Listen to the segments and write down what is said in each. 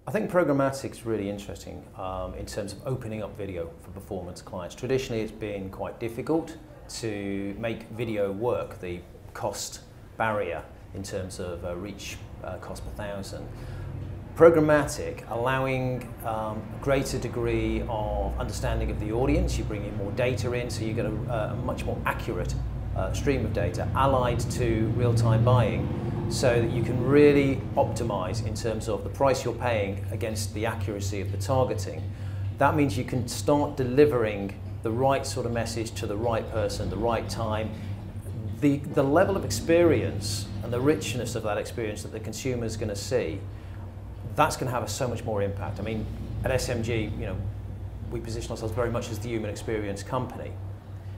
I think programmatic is really interesting in terms of opening up video for performance clients. Traditionally, it's been quite difficult to make video work, the cost barrier in terms of reach cost per thousand. Programmatic, allowing a greater degree of understanding of the audience, you bring in more data in, so you get a much more accurate stream of data allied to real-time buying, so that you can really optimize in terms of the price you're paying against the accuracy of the targeting. That means you can start delivering the right sort of message to the right person, the right time. The level of experience and the richness of that experience that the consumer is going to see, that's going to have so much more impact. I mean, at SMG, we position ourselves very much as the human experience company.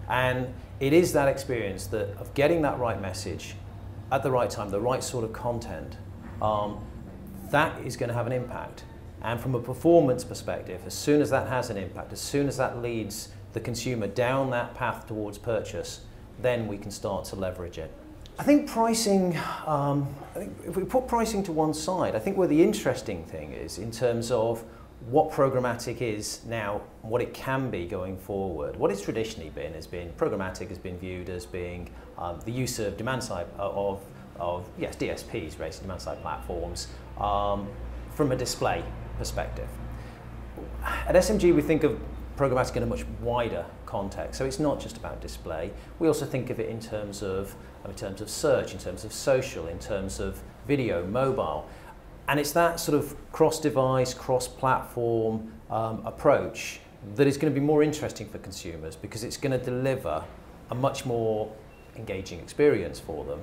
And it is that experience of getting that right message at the right time, the right sort of content, that is going to have an impact. And from a performance perspective, as soon as that has an impact, as soon as that leads the consumer down that path towards purchase, then we can start to leverage it. I think pricing, if we put pricing to one side, I think where the interesting thing is in terms of what programmatic is now, what it can be going forward. What it's traditionally been programmatic has been viewed as being the use of demand side yes, DSPs, basically demand side platforms, from a display perspective. At SMG, we think of programmatic in a much wider context. So it's not just about display. We also think of it in terms of search, in terms of social, in terms of video, mobile. And it's that sort of cross-device, cross-platform approach that is going to be more interesting for consumers, because it's going to deliver a much more engaging experience for them.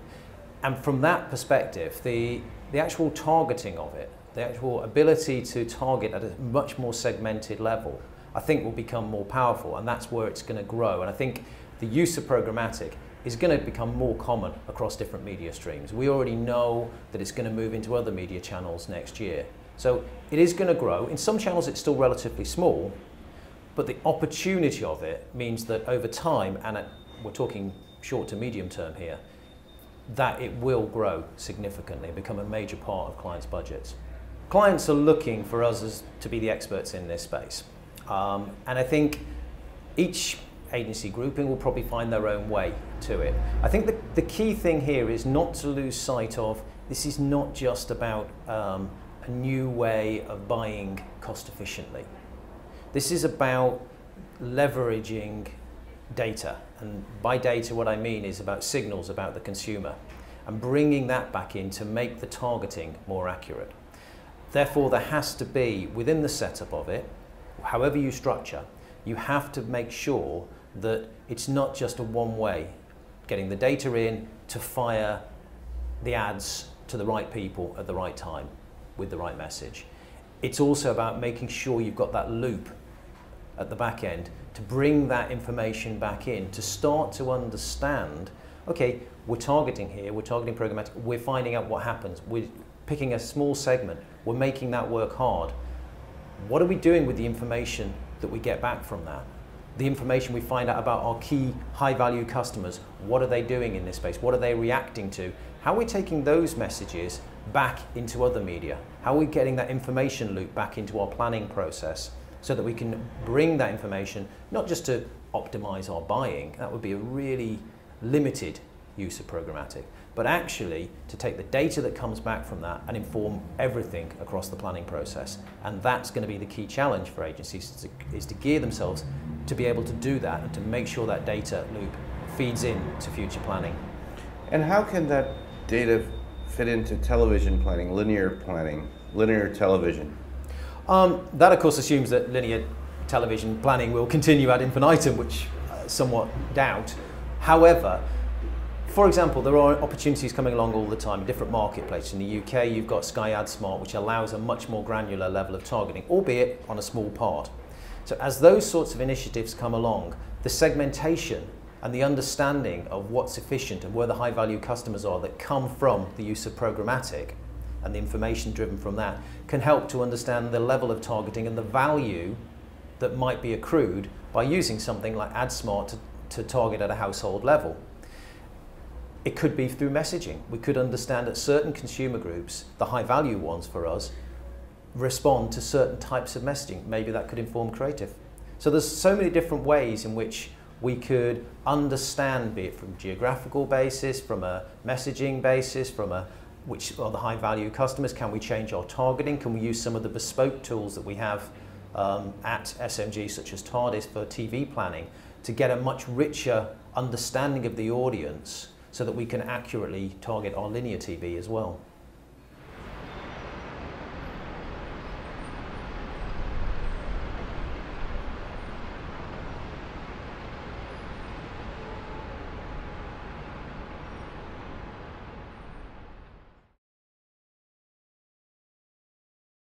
And from that perspective, the actual targeting of it, the actual ability to target at a much more segmented level, I think will become more powerful, and that's where it's going to grow. And I think the use of programmatic is going to become more common across different media streams. We already know that it's going to move into other media channels next year. So it is going to grow. In some channels it's still relatively small, but the opportunity of it means that over time, and we're talking short to medium term here, that it will grow significantly and become a major part of clients' budgets. Clients are looking for us to be the experts in this space. And I think each agency grouping will probably find their own way to it. I think the key thing here is not to lose sight of, this is not just about a new way of buying cost efficiently. This is about leveraging data, and by data what I mean is about signals about the consumer, and bringing that back in to make the targeting more accurate. Therefore, there has to be, within the setup of it, however you structure, you have to make sure that it's not just a one-way, getting the data in to fire the ads to the right people at the right time with the right message. It's also about making sure you've got that loop at the back end to bring that information back in, to start to understand, okay, we're targeting here, we're targeting programmatic, we're finding out what happens, we're picking a small segment, we're making that work hard. What are we doing with the information that we get back from that? The information we find out about our key high-value customers, what are they doing in this space? What are they reacting to? How are we taking those messages back into other media? How are we getting that information loop back into our planning process so that we can bring that information, not just to optimize our buying, that would be a really limited use of programmatic, but actually to take the data that comes back from that and inform everything across the planning process. And that's going to be the key challenge for agencies, is to gear themselves to be able to do that and to make sure that data loop feeds in to future planning. And how can that data fit into television planning, linear television? That of course assumes that linear television planning will continue ad infinitum, which I somewhat doubt. However, for example, there are opportunities coming along all the time in different marketplaces. In the UK, you've got Sky AdSmart, which allows a much more granular level of targeting, albeit on a small part. So as those sorts of initiatives come along, the segmentation and the understanding of what's efficient and where the high-value customers are that come from the use of programmatic and the information driven from that can help to understand the level of targeting and the value that might be accrued by using something like AdSmart to target at a household level. It could be through messaging. We could understand that certain consumer groups, the high value ones for us, respond to certain types of messaging. Maybe that could inform creative. So there's so many different ways in which we could understand, be it from a geographical basis, from a messaging basis, from a which are the high value customers, can we change our targeting, can we use some of the bespoke tools that we have at SMG such as TARDIS for TV planning to get a much richer understanding of the audience so that we can accurately target our linear TV as well.